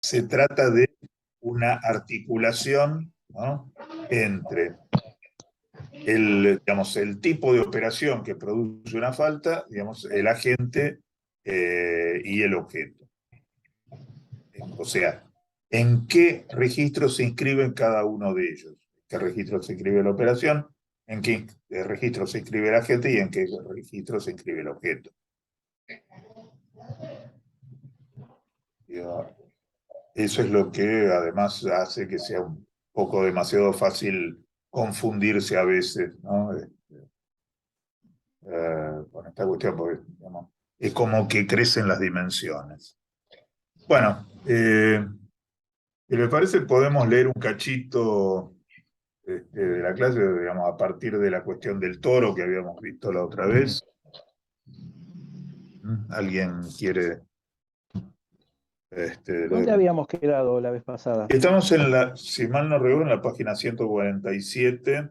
se trata de una articulación, ¿no?, entre digamos, el tipo de operación que produce una falta, digamos, el agente y el objeto. O sea, ¿en qué registro se inscribe cada uno de ellos? ¿En qué registro se inscribe la operación? ¿En qué registro se inscribe el agente y en qué registro se inscribe el objeto? Eso es lo que además hace que sea un poco demasiado fácil confundirse a veces, ¿no? Con esta cuestión, porque digamos, es como que crecen las dimensiones. Bueno, si les parece, podemos leer un cachito de la clase, digamos, a partir de la cuestión del toro que habíamos visto la otra vez. ¿Alguien quiere ¿Dónde leer? habíamos quedado la vez pasada? Estamos en la, si mal no recuerdo, en la página 147.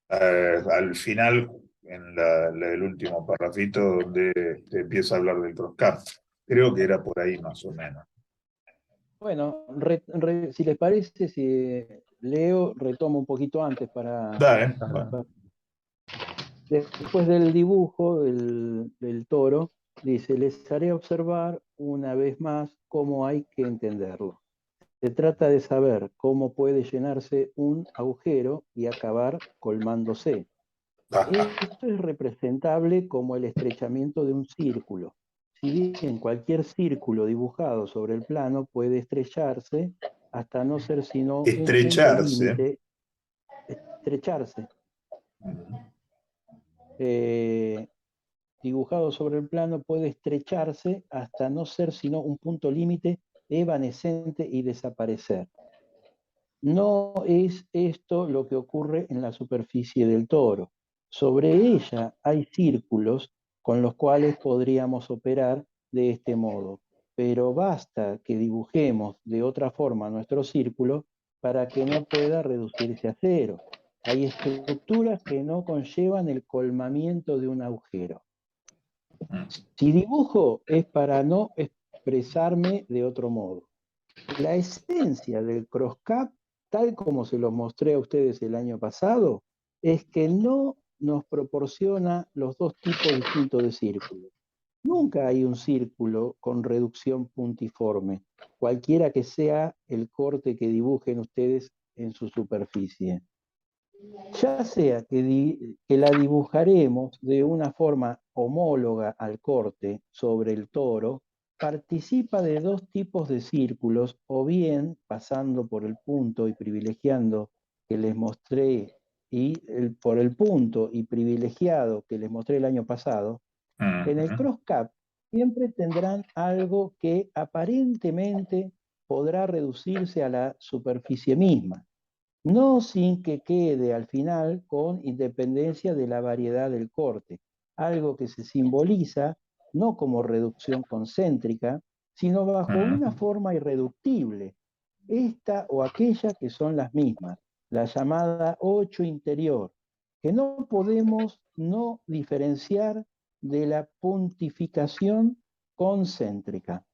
Al final, en el último parrafito, donde empieza a hablar del crosscut. Creo que era por ahí más o menos. Bueno, si les parece, si leo, retomo un poquito antes Dale, bueno. Después del dibujo del toro, dice, les haré observar una vez más cómo hay que entenderlo. Se trata de saber cómo puede llenarse un agujero y acabar colmándose. Esto es representable como el estrechamiento de un círculo. Si bien cualquier círculo dibujado sobre el plano puede estrecharse hasta no ser sino un punto Estrecharse. límite, estrecharse. Eh, Dibujado sobre el plano puede estrecharse hasta no ser sino un punto límite evanescente y desaparecer. No es esto lo que ocurre en la superficie del toro. Sobre ella hay círculos con los cuales podríamos operar de este modo, pero basta que dibujemos de otra forma nuestro círculo para que no pueda reducirse a cero. Hay estructuras que no conllevan el colmamiento de un agujero. Si dibujo es para no expresarme de otro modo. La esencia del crosscut, tal como se lo mostré a ustedes el año pasado, es que no nos proporciona los dos tipos distintos de círculos. Nunca hay un círculo con reducción puntiforme, cualquiera que sea el corte que dibujen ustedes en su superficie. Ya sea que la dibujaremos de una forma homóloga al corte sobre el toro, participa de dos tipos de círculos, o bien pasando por el punto y privilegiando que les mostré, por el punto y privilegiado que les mostré el año pasado, en el cross-cap siempre tendrán algo que aparentemente podrá reducirse a la superficie misma, no sin que quede al final con independencia de la variedad del corte, algo que se simboliza no como reducción concéntrica, sino bajo una forma irreductible, esta o aquella que son las mismas, la llamada 8 interior, que no podemos no diferenciar de la puntificación concéntrica.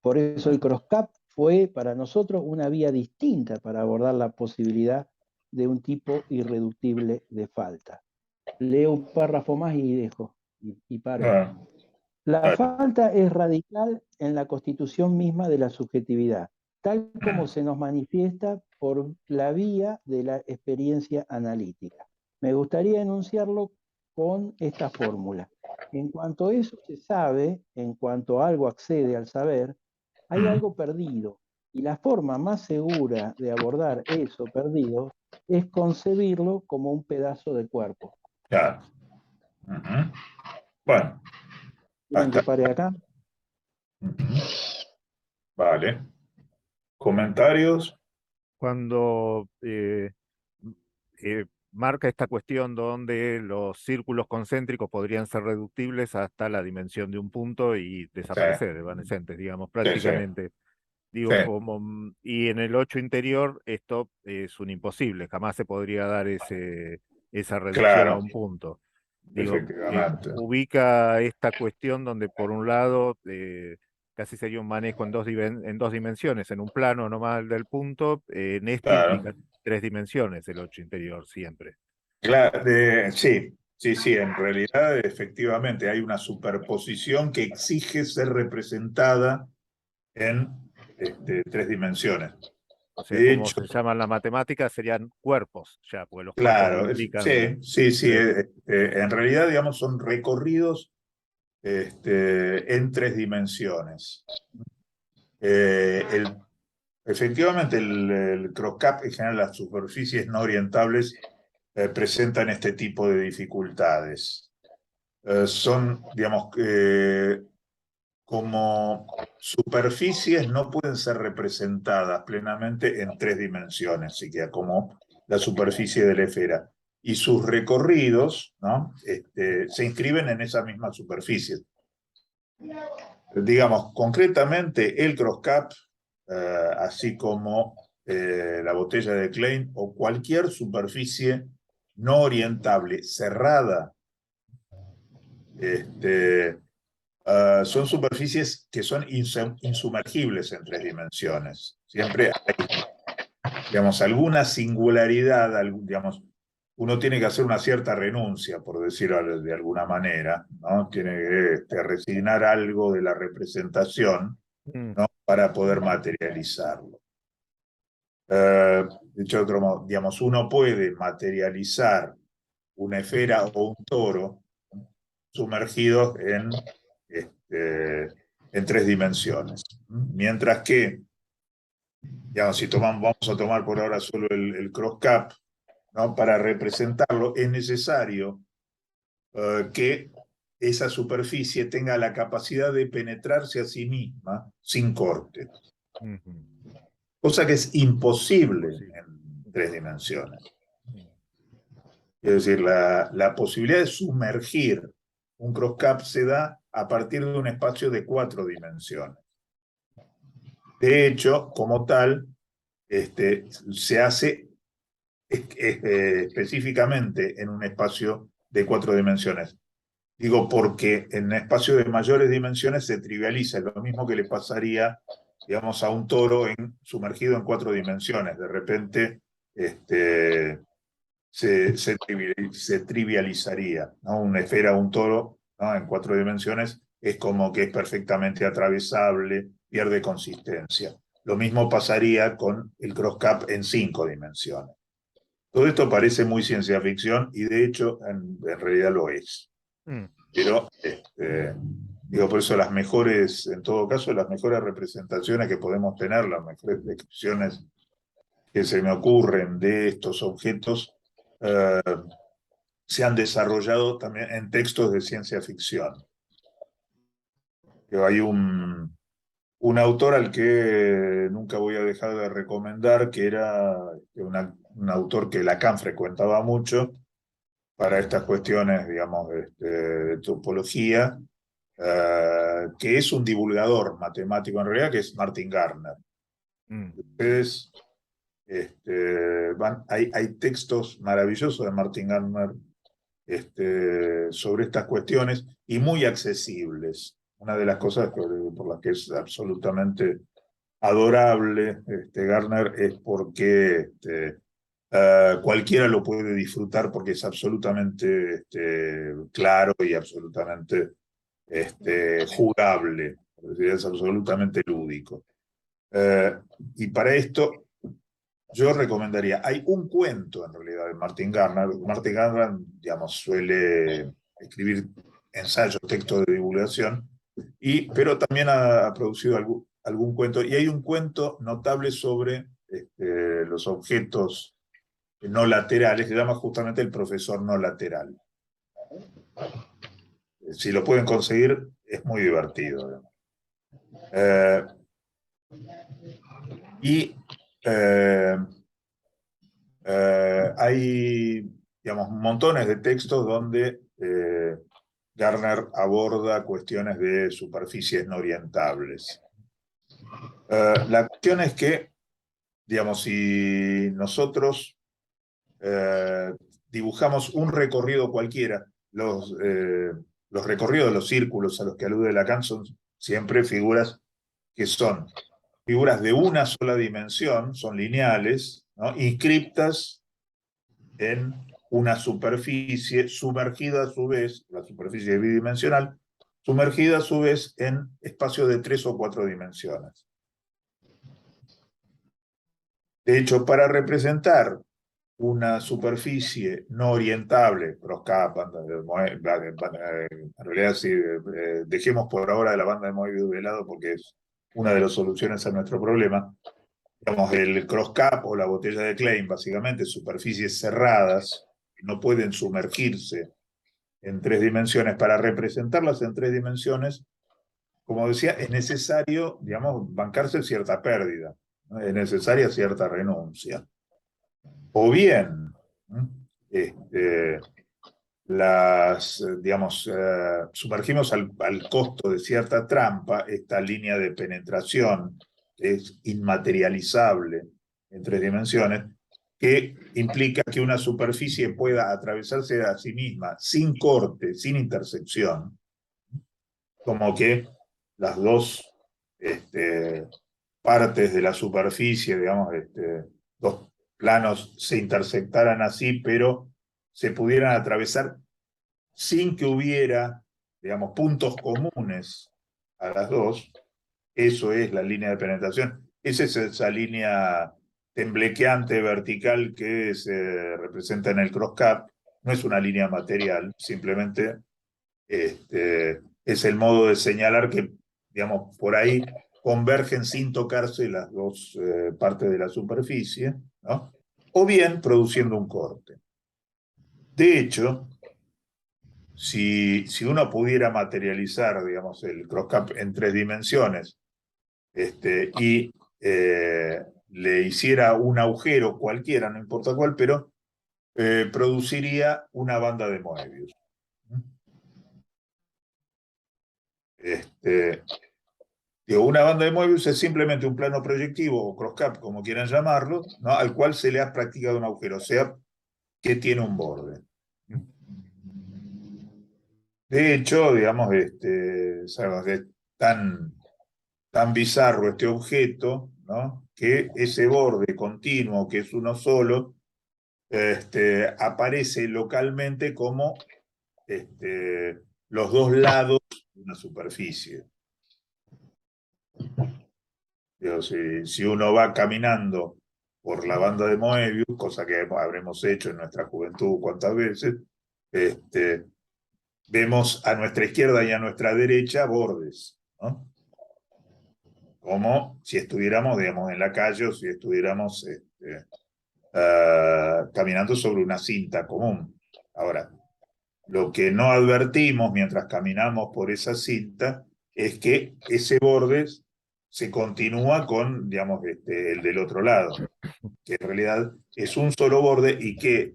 Por eso el crosscut fue para nosotros una vía distinta para abordar la posibilidad de un tipo irreductible de falta. Leo un párrafo más y dejo, y paro. La falta es radical en la constitución misma de la subjetividad, tal como se nos manifiesta por la vía de la experiencia analítica. Me gustaría enunciarlo con esta fórmula. En cuanto eso se sabe, en cuanto algo accede al saber, hay algo perdido. Y la forma más segura de abordar eso perdido es concebirlo como un pedazo de cuerpo. Claro. Bueno, ¿Quieren hasta. que pare acá? Vale. ¿Comentarios? Cuando marca esta cuestión donde los círculos concéntricos podrían ser reductibles hasta la dimensión de un punto y desaparecer, Sí, evanescentes, digamos, sí, sí. prácticamente. Sí. Digo, y en el 8 interior esto es un imposible, jamás se podría dar esa reducción a Claro. un punto. Digo, efectivamente. ubica esta cuestión donde por un lado casi sería un manejo en en dos dimensiones, en un plano nomás del punto, en este implica Claro, tres dimensiones el 8 interior siempre. claro, sí, sí, sí, en realidad efectivamente hay una superposición que exige ser representada en tres dimensiones. O sea, De como hecho, se llama en la matemática, serían cuerpos ya, porque los campos claro, implican sí, sí, sí, tres. en realidad, digamos, son recorridos en tres dimensiones. El Efectivamente, el cross-cap, en general, las superficies no orientables presentan este tipo de dificultades. Son, digamos, como superficies no pueden ser representadas plenamente en tres dimensiones, siquiera como la superficie de la esfera. Y sus recorridos, ¿no? Se inscriben en esa misma superficie. Digamos, concretamente, el cross-cap, así como la botella de Klein o cualquier superficie no orientable cerrada, son superficies que son insumergibles en tres dimensiones. Siempre hay, digamos, alguna singularidad, digamos, uno tiene que hacer una cierta renuncia, por decirlo de alguna manera, ¿no? Tiene que resignar algo de la representación, Mm, ¿no? Para poder materializarlo. Dicho de otro modo, digamos, uno puede materializar una esfera o un toro sumergidos en tres dimensiones. Mientras que, digamos, si vamos a tomar por ahora solo el cross-cap, ¿no? Para representarlo es necesario que esa superficie tenga la capacidad de penetrarse a sí misma sin corte, ujú. cosa que es imposible Posible. en tres dimensiones. Es decir, la posibilidad de sumergir un cross-cap se da a partir de un espacio de 4 dimensiones. De hecho, como tal, se hace específicamente en un espacio de 4 dimensiones. Digo porque en espacio de mayores dimensiones se trivializa, lo mismo que le pasaría, digamos, a un toro sumergido en 4 dimensiones. De repente, se trivializaría, ¿no? Una esfera o un toro, ¿no? En 4 dimensiones es como que es perfectamente atravesable, pierde consistencia. Lo mismo pasaría con el cross-cap en 5 dimensiones. Todo esto parece muy ciencia ficción y de hecho en realidad lo es. Mm, Pero, digo, por eso las mejores, en todo caso, las mejores representaciones que podemos tener, las mejores descripciones que se me ocurren de estos objetos, eh, se han desarrollado también en textos de ciencia ficción. Hay un autor al que nunca voy a dejar de recomendar, que era un autor que Lacan frecuentaba mucho para estas cuestiones, digamos, de topología, que es un divulgador matemático en realidad, que es Martin Gardner. mm. Ustedes, hay textos maravillosos de Martin Gardner sobre estas cuestiones y muy accesibles. Una de las cosas por las que es absolutamente adorable Gardner es porque cualquiera lo puede disfrutar porque es absolutamente claro y absolutamente jugable, es absolutamente lúdico. Y para esto yo recomendaría, hay un cuento en realidad de Martin Gardner. Martin Gardner, digamos, suele escribir ensayos, textos de divulgación, pero también ha producido algún cuento. Y hay un cuento notable sobre los objetos no laterales, que se llama justamente El profesor no lateral. Si lo pueden conseguir, es muy divertido. Eh, y eh, hay, digamos, montones de textos donde Gardner aborda cuestiones de superficies no orientables. La cuestión es que, digamos, si nosotros dibujamos un recorrido cualquiera, los recorridos de los círculos a los que alude Lacan son siempre figuras que son figuras de una sola dimensión, son lineales, ¿no? Inscriptas en una superficie sumergida a su vez, la superficie es bidimensional, sumergida a su vez en espacios de 3 o 4 dimensiones. De hecho, para representar una superficie no orientable, cross-cap, en realidad sí, dejemos por ahora de la banda de Moebius de lado porque es una de las soluciones a nuestro problema. Digamos, el cross-cap o la botella de Klein, básicamente, superficies cerradas, que no pueden sumergirse en 3 dimensiones. Para representarlas en 3 dimensiones, como decía, es necesario, digamos, bancarse cierta pérdida, ¿no? Es necesaria cierta renuncia. O bien, digamos, sumergimos al costo de cierta trampa esta línea de penetración que es inmaterializable en 3 dimensiones, que implica que una superficie pueda atravesarse a sí misma sin corte, sin intersección, como que las dos partes de la superficie, digamos, dos planos se intersectaran así, pero se pudieran atravesar sin que hubiera, digamos, puntos comunes a las dos. Eso es la línea de penetración. Esa es esa línea temblequeante vertical que se representa en el cross-cap. No es una línea material, simplemente es el modo de señalar que, digamos, por ahí convergen sin tocarse las dos partes de la superficie, ¿no? O bien produciendo un corte. De hecho, si uno pudiera materializar, digamos, el cross-cap en 3 dimensiones y le hiciera un agujero cualquiera, no importa cuál, pero produciría una banda de Moebius. Una banda de Moebius es simplemente un plano proyectivo o cross-cap, como quieran llamarlo, ¿no? Al cual se le ha practicado un agujero, o sea, que tiene un borde. De hecho, digamos, sabemos que es tan bizarro este objeto, ¿no? Que ese borde continuo, que es uno solo, aparece localmente como los dos lados de una superficie. Digo, si uno va caminando por la banda de Moebius, cosa que habremos hecho en nuestra juventud cuantas veces, vemos a nuestra izquierda y a nuestra derecha bordes, ¿no? Como si estuviéramos, digamos, en la calle o si estuviéramos caminando sobre una cinta común. Ahora, lo que no advertimos mientras caminamos por esa cinta es que ese borde se continúa con, digamos, el del otro lado, que en realidad es un solo borde y que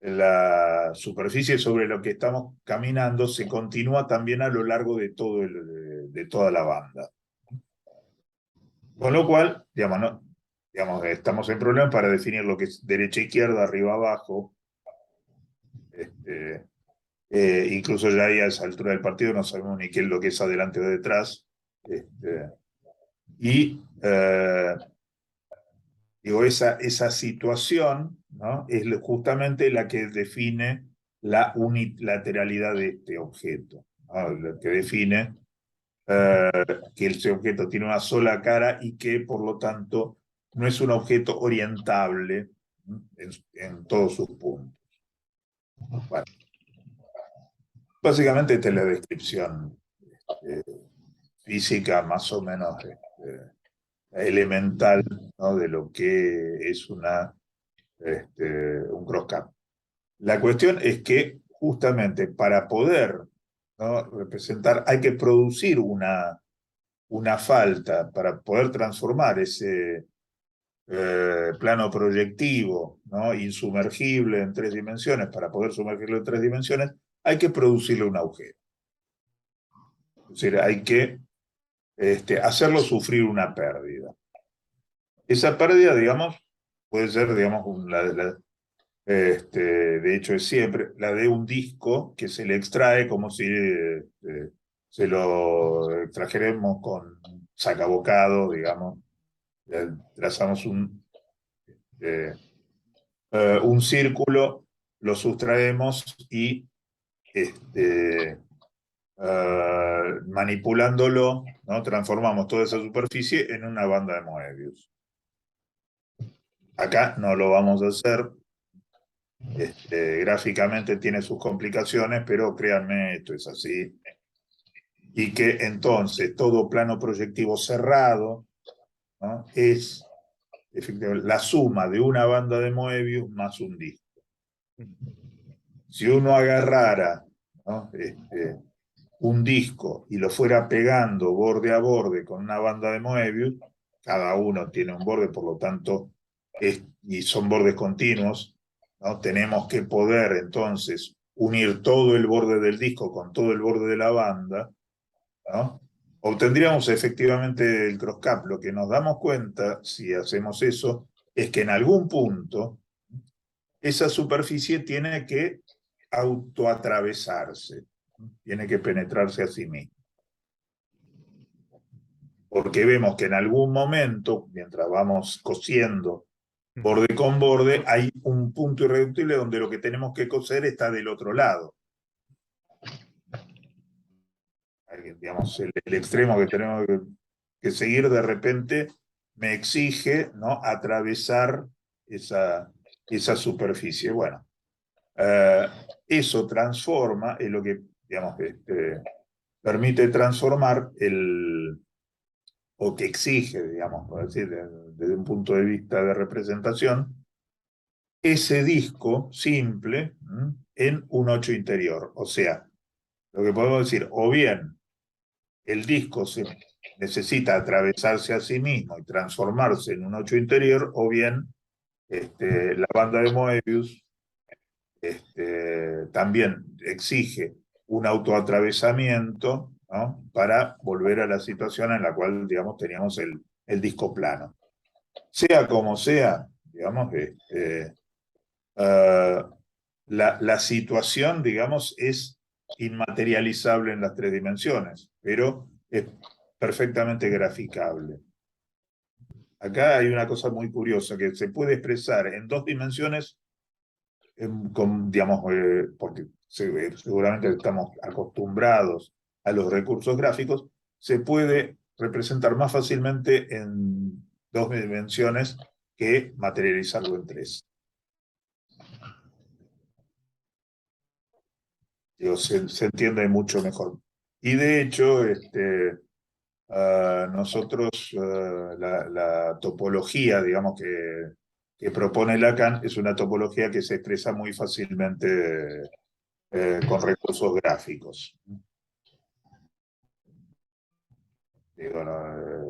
la superficie sobre la que estamos caminando se continúa también a lo largo de toda la banda. Con lo cual, digamos, ¿no? Estamos en problemas para definir lo que es derecha, izquierda, arriba, abajo. Incluso ya ahí a esa altura del partido no sabemos ni qué es lo que es adelante o detrás. Digo, esa situación, ¿no? Es justamente la que define la unilateralidad de este objeto, ¿no? La que define que ese objeto tiene una sola cara y que, por lo tanto, no es un objeto orientable en todos sus puntos. Bueno, básicamente esta es la descripción física más o menos elemental, ¿no? De lo que es un cross-cap. La cuestión es que justamente para poder, ¿no? representar, hay que producir una falta para poder transformar ese plano proyectivo, ¿no? insumergible en 3 dimensiones, para poder sumergirlo en 3 dimensiones, hay que producirle un agujero. Es decir, hay que hacerlo sufrir una pérdida. Esa pérdida, digamos, puede ser, digamos, De hecho, es siempre la de un disco que se le extrae como si se lo extrajéramos con sacabocado, digamos. Trazamos un círculo, lo sustraemos y manipulándolo, ¿no? Transformamos toda esa superficie en una banda de Moebius. Acá no lo vamos a hacer. Gráficamente tiene sus complicaciones, pero créanme, esto es así. Y que entonces todo plano proyectivo cerrado, ¿no? Es efectivamente la suma de una banda de Moebius más un disco. Si uno agarrara, ¿no? Un disco y lo fuera pegando borde a borde con una banda de Moebius, cada uno tiene un borde, por lo tanto, y son bordes continuos, ¿no? Tenemos que poder entonces unir todo el borde del disco con todo el borde de la banda, ¿no? Obtendríamos efectivamente el cross-cap. Lo que nos damos cuenta, si hacemos eso, es que en algún punto esa superficie tiene que autoatravesarse, tiene que penetrarse a sí misma. Porque vemos que en algún momento, mientras vamos cosiendo borde con borde, hay un punto irreductible donde lo que tenemos que coser está del otro lado. Digamos, el extremo que tenemos que seguir de repente me exige, ¿no? Atravesar esa superficie. Bueno, eso transforma, es lo que, digamos, permite transformar o que exige, digamos, por decir, desde un punto de vista de representación, ese disco simple en un 8 interior. O sea, lo que podemos decir, o bien el disco necesita atravesarse a sí mismo y transformarse en un 8 interior, o bien la banda de Moebius también exige un autoatravesamiento, ¿no? Para volver a la situación en la cual, digamos, teníamos el disco plano. Sea como sea, digamos, la situación, digamos, es inmaterializable en las 3 dimensiones, pero es perfectamente graficable. Acá hay una cosa muy curiosa, que se puede expresar en 2 dimensiones, digamos, porque seguramente estamos acostumbrados a los recursos gráficos, se puede representar más fácilmente en 2 dimensiones que materializarlo en 3. Digo, se entiende mucho mejor. Y de hecho, nosotros, la topología, digamos, que propone Lacan es una topología que se expresa muy fácilmente con recursos gráficos. Digo,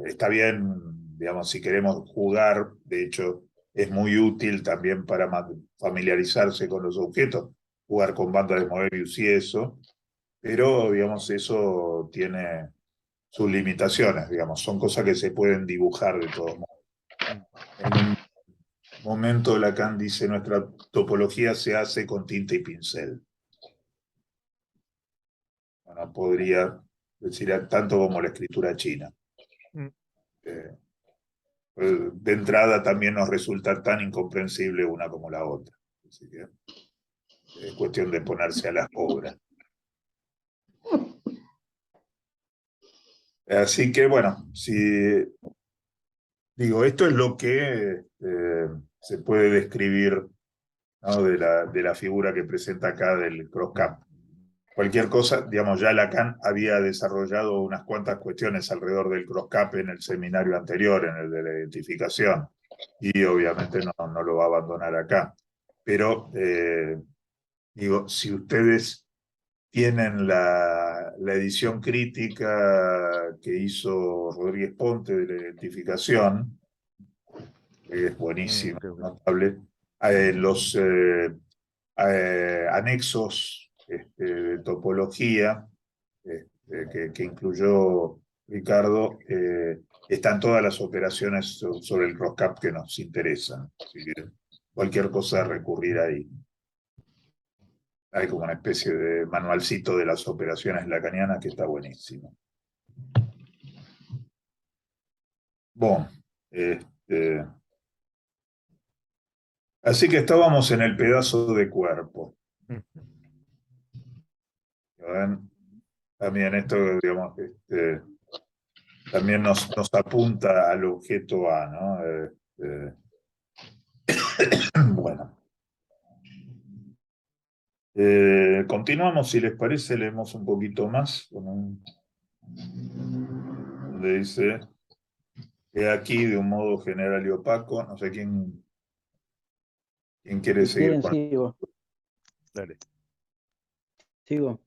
está bien, digamos, si queremos jugar, de hecho, es muy útil también para familiarizarse con los objetos, jugar con bandas de Moebius y eso, pero, digamos, eso tiene sus limitaciones, digamos, son cosas que se pueden dibujar de todos modos. En un momento Lacan dice, nuestra topología se hace con tinta y pincel. Bueno, podría decir tanto como la escritura china. De entrada también nos resulta tan incomprensible una como la otra. Así que es cuestión de ponerse a las obras. Así que bueno, digo, esto es lo que se puede describir, ¿no? de la figura que presenta acá del cross-cap. Cualquier cosa, digamos, ya Lacan había desarrollado unas cuantas cuestiones alrededor del cross-cap en el seminario anterior, en el de la identificación, y obviamente no lo va a abandonar acá. Pero, digo, si ustedes tienen la edición crítica que hizo Rodríguez Ponte de la identificación, que es buenísima, notable, los anexos de topología que incluyó Ricardo, están todas las operaciones sobre el cross-cap que nos interesan. Así que cualquier cosa recurrir ahí. Hay como una especie de manualcito de las operaciones lacanianas que está buenísimo. Bueno, así que estábamos en el pedazo de cuerpo. ¿Ven? También esto, digamos, también nos apunta al objeto A, ¿no? Bueno. Continuamos, si les parece, leemos un poquito más. Donde dice, he aquí de un modo general y opaco, no sé quién quiere Si seguir quieren, con sigo. Dale. Sigo.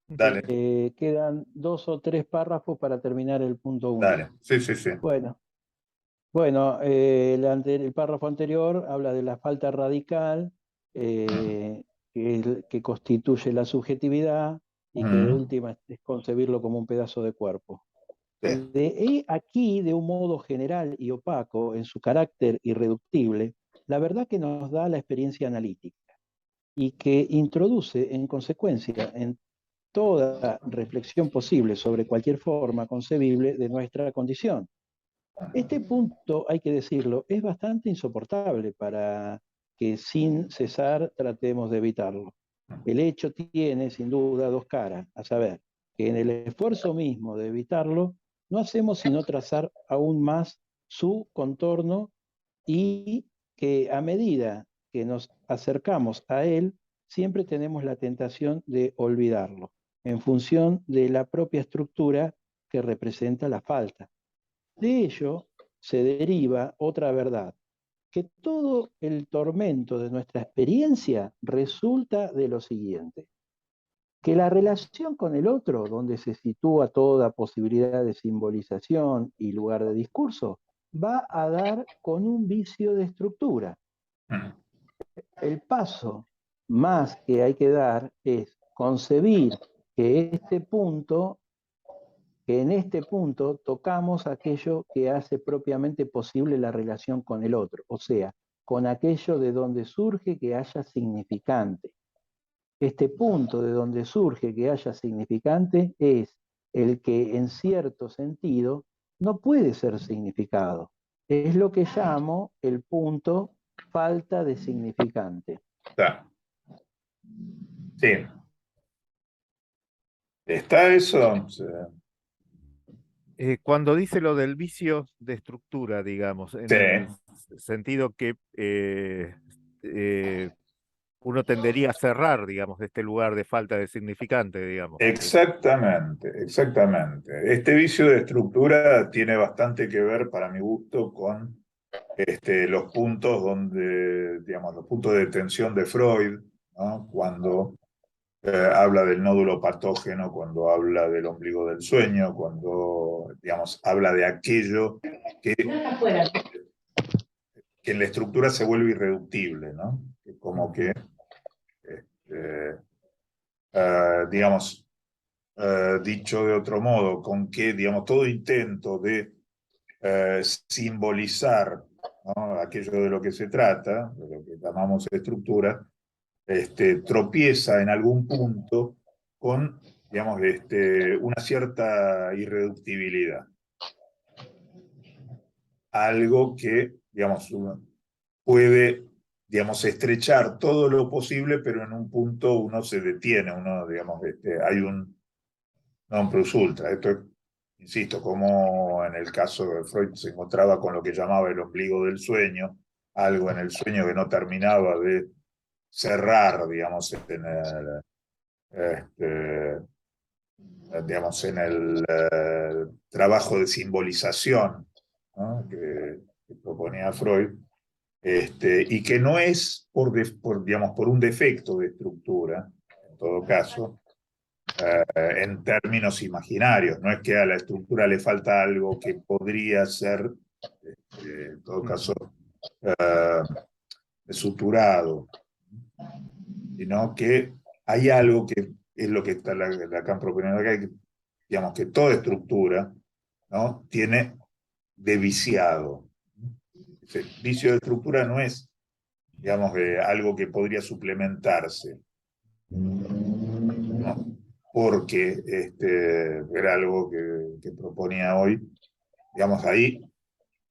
Dale, Quedan 2 o 3 párrafos para terminar el punto 1. dale. Sí, sí, sí. Bueno, el párrafo anterior habla de la falta radical que constituye la subjetividad y que de última es concebirlo como un pedazo de cuerpo. Aquí, de un modo general y opaco, en su carácter irreductible, la verdad que nos da la experiencia analítica y que introduce, en consecuencia, en toda reflexión posible sobre cualquier forma concebible de nuestra condición. Este punto, hay que decirlo, es bastante insoportable para que sin cesar tratemos de evitarlo. El hecho tiene, sin duda, 2 caras, a saber, que en el esfuerzo mismo de evitarlo, no hacemos sino trazar aún más su contorno y que a medida que nos acercamos a él, siempre tenemos la tentación de olvidarlo, en función de la propia estructura que representa la falta. De ello se deriva otra verdad, que todo el tormento de nuestra experiencia resulta de lo siguiente, que la relación con el otro, donde se sitúa toda posibilidad de simbolización y lugar de discurso, va a dar con un vicio de estructura. El paso más que hay que dar es concebir que en este punto tocamos aquello que hace propiamente posible la relación con el otro, o sea, con aquello de donde surge que haya significante. Este punto de donde surge que haya significante es el que en cierto sentido no puede ser significado. Es lo que llamo el punto falta de significante. Está. Sí. ¿Está eso? Sí. Cuando dice lo del vicio de estructura, digamos, en el sentido que uno tendería a cerrar, digamos, de este lugar de falta de significante, digamos. Exactamente, exactamente. Este vicio de estructura tiene bastante que ver, para mi gusto, con los puntos donde, digamos, los puntos de tensión de Freud, ¿no? Cuando habla del nódulo patógeno, cuando habla del ombligo del sueño, cuando, digamos, habla de aquello que en la estructura se vuelve irreductible, ¿no? Como que, digamos, dicho de otro modo, con que, digamos, todo intento de simbolizar, ¿no? Aquello de lo que se trata, de lo que llamamos estructura, tropieza en algún punto con, digamos, una cierta irreductibilidad. Algo que, digamos, uno puede, digamos, estrechar todo lo posible, pero en un punto uno se detiene, uno, digamos, hay un non plus ultra. Esto es, insisto, como en el caso de Freud se encontraba con lo que llamaba el ombligo del sueño, algo en el sueño que no terminaba de cerrar, digamos, digamos, en el trabajo de simbolización, ¿no? que proponía Freud, y que no es digamos, por un defecto de estructura, en todo caso, en términos imaginarios. No es que a la estructura le falta algo que podría ser, en todo caso, suturado, sino que hay algo que es lo que está Lacan proponiendo acá, que, digamos, que toda estructura, ¿no? Tiene de viciado. Ese vicio de estructura no es digamos, algo que podría suplementarse, ¿no? Porque era algo que proponía hoy, digamos, ahí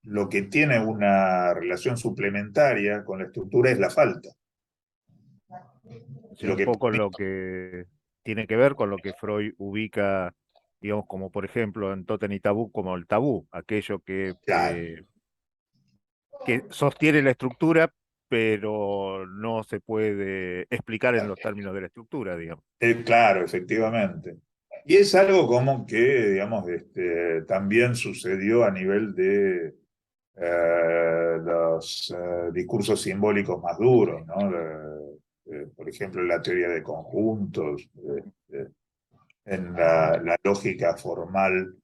lo que tiene una relación suplementaria con la estructura es la falta. Es Lo un que, poco lo que tiene que ver con lo que Freud ubica, digamos, como por ejemplo en Totem y Tabú, como el tabú, aquello claro, que sostiene la estructura, pero no se puede explicar en los términos de la estructura, digamos. claro, efectivamente. Y es algo como que, digamos, también sucedió a nivel de los discursos simbólicos más duros, ¿no? Por ejemplo, la teoría de conjuntos, en la lógica formal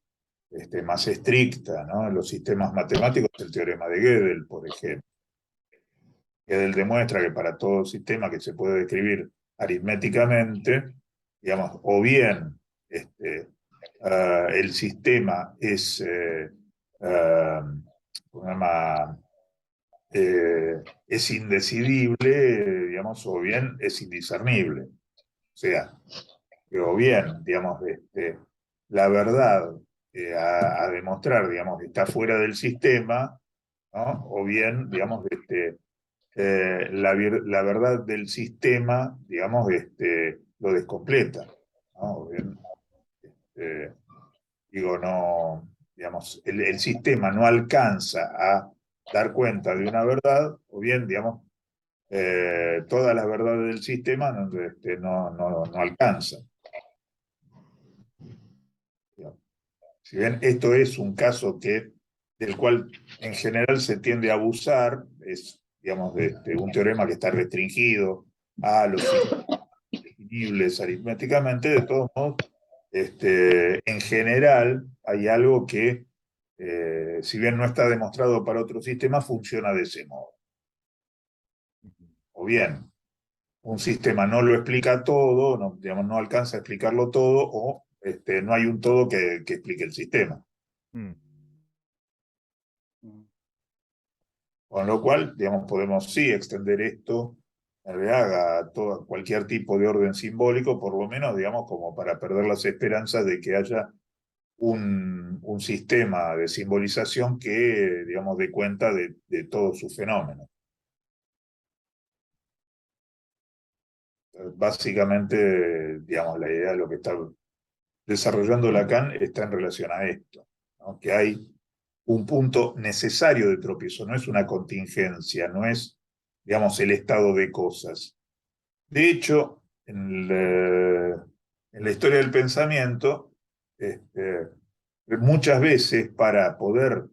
más estricta, ¿no? En los sistemas matemáticos, el teorema de Gödel, por ejemplo. Gödel demuestra que para todo sistema que se puede describir aritméticamente, digamos, o bien el sistema ¿cómo se llama? Es indecidible, digamos, o bien es indiscernible. O sea, o bien, digamos, la verdad a demostrar, digamos, está fuera del sistema, ¿no? O bien, digamos, la verdad del sistema, digamos, lo descompleta, ¿no? O bien, eh, digo, no, digamos, el sistema no alcanza a dar cuenta de una verdad, o bien, digamos, todas las verdades del sistema no alcanzan. Si bien esto es un caso del cual en general se tiende a abusar, es, digamos, de un teorema que está restringido a los sistemas definibles aritméticamente, de todos modos, en general hay algo que, si bien no está demostrado para otros sistemas, funciona de ese modo. O bien, un sistema no lo explica todo, no, digamos, no alcanza a explicarlo todo, o no hay un todo que explique el sistema. Mm. Con lo cual, digamos, podemos sí extender esto a cualquier tipo de orden simbólico, por lo menos, digamos, como para perder las esperanzas de que haya un sistema de simbolización que, digamos, dé cuenta de todos sus fenómenos. Básicamente, digamos, la idea de lo que está desarrollando Lacan está en relación a esto, ¿no? Que hay un punto necesario de tropiezo, no es una contingencia, no es, digamos, el estado de cosas. De hecho, en la historia del pensamiento, muchas veces para poder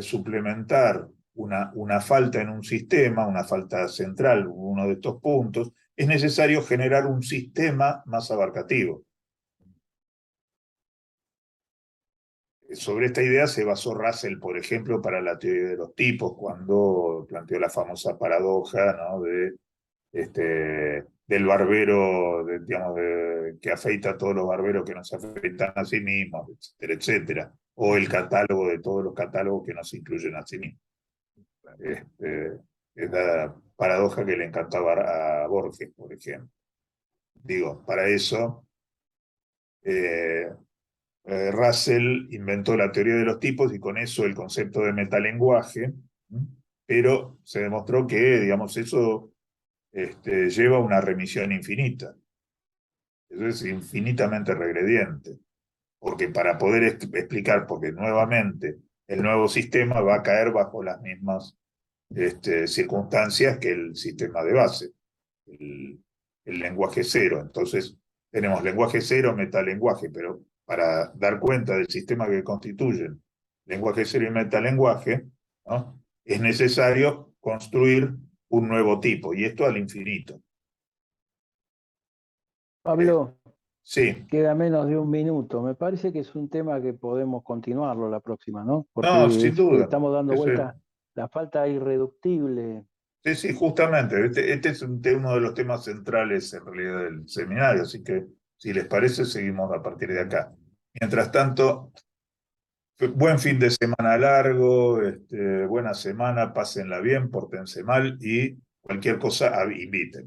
suplementar una falta en un sistema, una falta central, uno de estos puntos, es necesario generar un sistema más abarcativo. Sobre esta idea se basó Russell, por ejemplo, para la teoría de los tipos, cuando planteó la famosa paradoja, ¿no? Del barbero, digamos, que afeita a todos los barberos que no se afeitan a sí mismos, etcétera, etcétera. O el catálogo de todos los catálogos que no se incluyen a sí mismos. Es la paradoja que le encantaba a Borges, por ejemplo. Digo, para eso, Russell inventó la teoría de los tipos y con eso el concepto de metalenguaje, pero se demostró que, digamos, eso lleva a una remisión infinita. Eso es infinitamente regrediente, porque para poder explicar, porque nuevamente el nuevo sistema va a caer bajo las mismas circunstancias que el sistema de base, el, el lenguaje cero. Entonces, tenemos lenguaje cero, metalenguaje, pero para dar cuenta del sistema que constituyen lenguaje cero y metalenguaje, ¿no? Es necesario construir un nuevo tipo, y esto al infinito. Pablo, Sí, queda menos de un minuto. Me parece que es un tema que podemos continuarlo la próxima, ¿no? no, Porque sin duda. estamos dando Eso es. vuelta la falta irreductible. Sí, sí, justamente. Este es uno de los temas centrales en realidad del seminario, así que si les parece, seguimos a partir de acá. Mientras tanto, buen fin de semana largo, buena semana, pásenla bien, pórtense mal y cualquier cosa inviten.